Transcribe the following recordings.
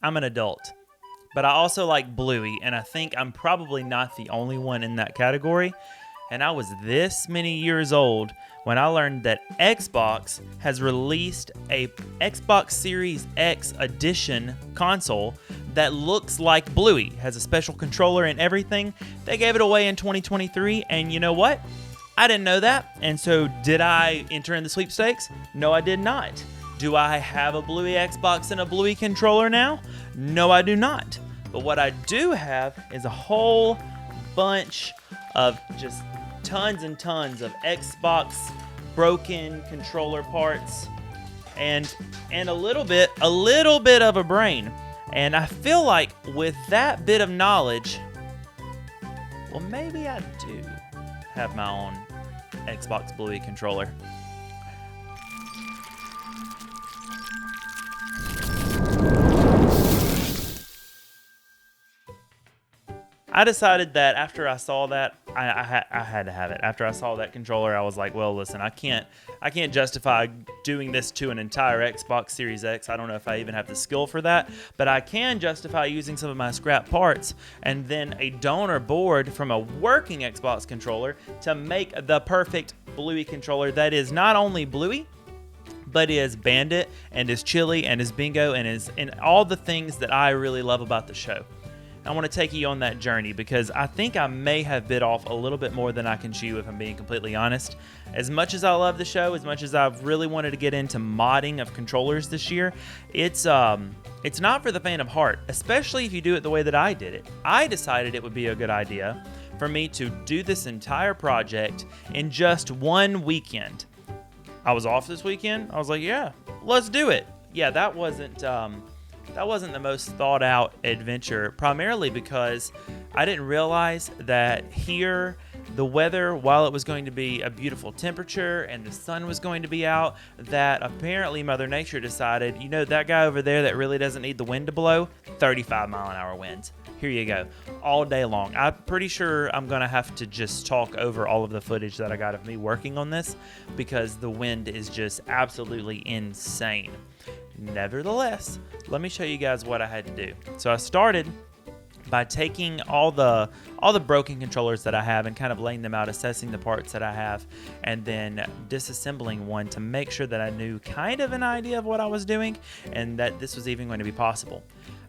I'm an adult. But I also like Bluey, and I think I'm probably not the only one in that category. And I was this many years old when I learned that Xbox has released a Xbox Series X edition console that looks like Bluey, has a special controller and everything. They gave it away in 2023, and you know what? I didn't know that, and so did I enter in the sweepstakes? No, I did not. Do I have a Bluey Xbox and a Bluey controller now? No, I do not. But what I do have is a whole bunch of just tons and tons of Xbox broken controller parts and a little bit of a brain. And I feel like with that bit of knowledge, well, maybe I do have my own Xbox Bluey controller. I decided that after I saw that, I had to have it. After I saw that controller, I was like, well, listen, I can't justify doing this to an entire Xbox Series X. I don't know if I even have the skill for that, but I can justify using some of my scrap parts and then a donor board from a working Xbox controller to make the perfect Bluey controller that is not only Bluey, but is Bandit and is Chili and is Bingo and is in all the things that I really love about the show. I want to take you on that journey because I think I may have bit off a little bit more than I can chew, if I'm being completely honest. As much as I love the show, as much as I've really wanted to get into modding of controllers this year, it's not for the faint of heart, especially if you do it the way that I did it. I decided it would be a good idea for me to do this entire project in just one weekend. I was off this weekend. I was like, yeah, let's do it. Yeah, that wasn't the most thought out adventure, primarily because I didn't realize that here the weather, while it was going to be a beautiful temperature and the sun was going to be out, that apparently Mother Nature decided, you know, that guy over there that really doesn't need the wind to blow, 35 mile an hour winds. Here you go, all day long. I'm pretty sure I'm going to have to just talk over all of the footage that I got of me working on this because the wind is just absolutely insane. Nevertheless, let me show you guys what I had to do. So I started by taking all the broken controllers that I have and kind of laying them out, assessing the parts that I have, and then disassembling one to make sure that I knew kind of an idea of what I was doing and that this was even going to be possible.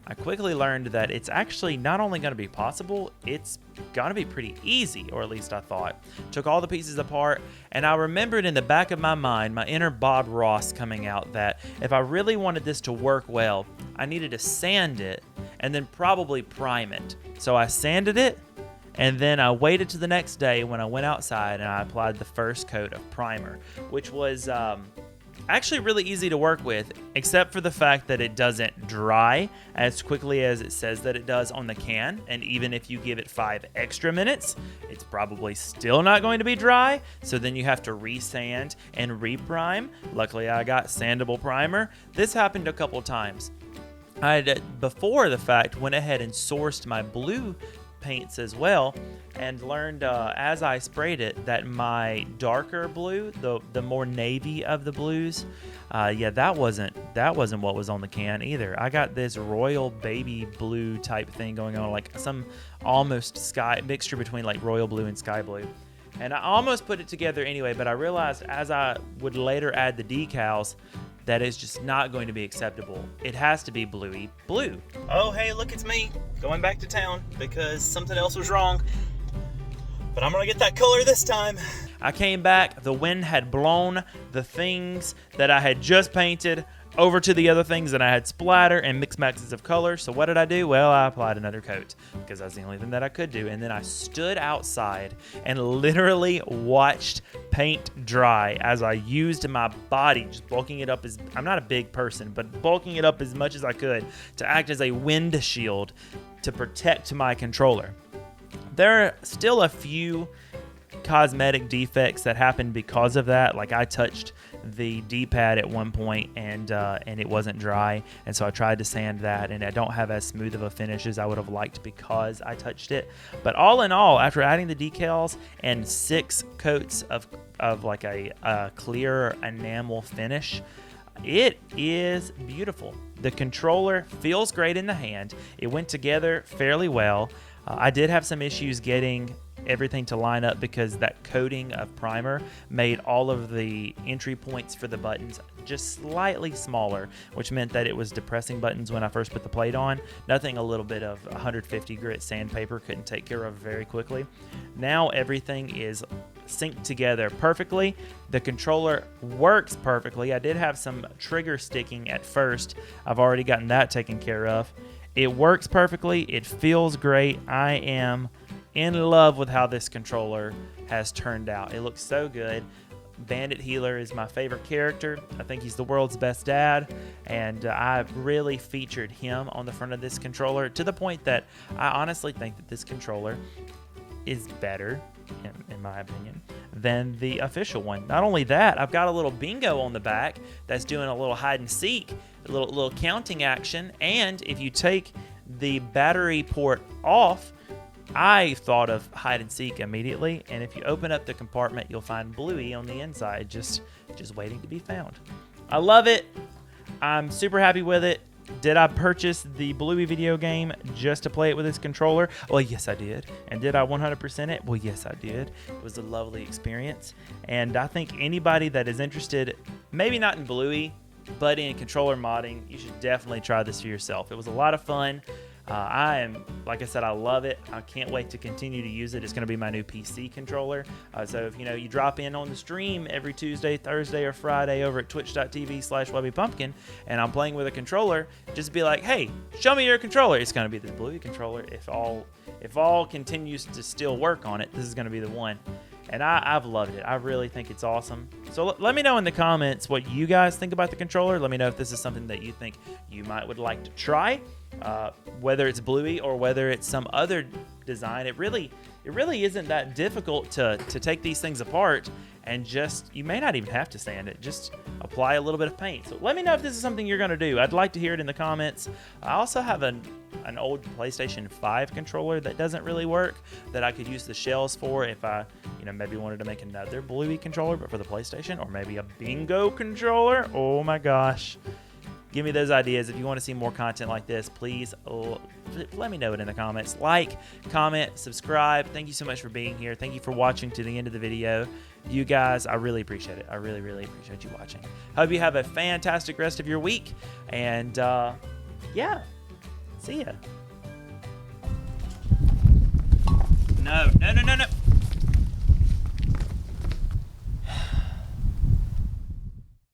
I quickly learned that it's actually not only going to be possible, it's going to be pretty easy, or at least I thought. Took all the pieces apart, and I remembered in the back of my mind, my inner Bob Ross coming out, that if I really wanted this to work well, I needed to sand it and then probably prime it. So I sanded it, and then I waited to the next day when I went outside and I applied the first coat of primer, which was actually really easy to work with, except for the fact that it doesn't dry as quickly as it says that it does on the can. And even if you give it 5 extra minutes, it's probably still not going to be dry. So then you have to resand and reprime. Luckily, I got sandable primer. This happened a couple times. I had, before the fact, went ahead and sourced my blue paints as well, and learned as I sprayed it that my darker blue, the more navy of the blues, that wasn't what was on the can either. I got this royal baby blue type thing going on, like some almost sky mixture between like royal blue and sky blue. And I almost put it together anyway, but I realized as I would later add the decals that is just not going to be acceptable. It has to be Bluey blue. Oh, hey, look, it's me going back to town because something else was wrong. But I'm gonna get that color this time. I came back, the wind had blown the things that I had just painted over to the other things that I had splatter and mixed matches of color. So what did I do? Well, I applied another coat because that's the only thing that I could do. And then I stood outside and literally watched paint dry as I used my body, just bulking it up as, I'm not a big person, but bulking it up as much as I could to act as a wind shield to protect my controller. There are still a few cosmetic defects that happened because of that. Like I touched the D-pad at one point and it wasn't dry, and so I tried to sand that, and I don't have as smooth of a finish as I would have liked because I touched it. But all in all, after adding the decals and 6 coats of like a clear enamel finish, It is beautiful. The controller feels great in the hand. It went together fairly well. I did have some issues getting everything to line up because that coating of primer made all of the entry points for the buttons just slightly smaller, which meant that it was depressing buttons when I first put the plate on. Nothing a little bit of 150 grit sandpaper couldn't take care of very quickly. Now everything is synced together perfectly. The controller works perfectly. I did have some trigger sticking at first. I've already gotten that taken care of. It works perfectly. It feels great. I am in love with how this controller has turned out. It looks so good. Bandit Healer is my favorite character. I think he's the world's best dad, and I really featured him on the front of this controller to the point that I honestly think that this controller is better, in my opinion, than the official one. Not only that, I've got a little bingo on the back that's doing a little hide and seek, a little counting action, and if you take the battery port off, I thought of hide and seek immediately, and if you open up the compartment, you'll find Bluey on the inside, just waiting to be found. I love it. I'm super happy with it. Did I purchase the Bluey video game just to play it with this controller? Well, yes, I did. And did I 100% it? Well, yes, I did. It was a lovely experience, and I think anybody that is interested, maybe not in Bluey, but in controller modding, you should definitely try this for yourself. It was a lot of fun. Like I said, I love it. I can't wait to continue to use it. It's going to be my new PC controller. So if you drop in on the stream every Tuesday, Thursday, or Friday over at twitch.tv/WebbyPumpkin, and I'm playing with a controller, just be like, hey, show me your controller. It's going to be the Bluey controller. If all continues to still work on it, this is going to be the one. And I've loved it. I really think it's awesome. So let me know in the comments what you guys think about the controller. Let me know if this is something that you think you would like to try. Whether it's Bluey or whether it's some other design, it really isn't that difficult to take these things apart, and you may not even have to sand it. Just apply a little bit of paint. So let me know if this is something you're going to do. I'd like to hear it in the comments. I also have an old PlayStation 5 controller that doesn't really work, that I could use the shells for if I maybe wanted to make another Bluey controller, but for the PlayStation, or maybe a bingo controller. Oh my gosh. Give me those ideas. If you want to see more content like this, please let me know it in the comments. Like, comment, subscribe. Thank you so much for being here. Thank you for watching to the end of the video. You guys, I really appreciate it. I really, really appreciate you watching. Hope you have a fantastic rest of your week. And yeah, see ya. No.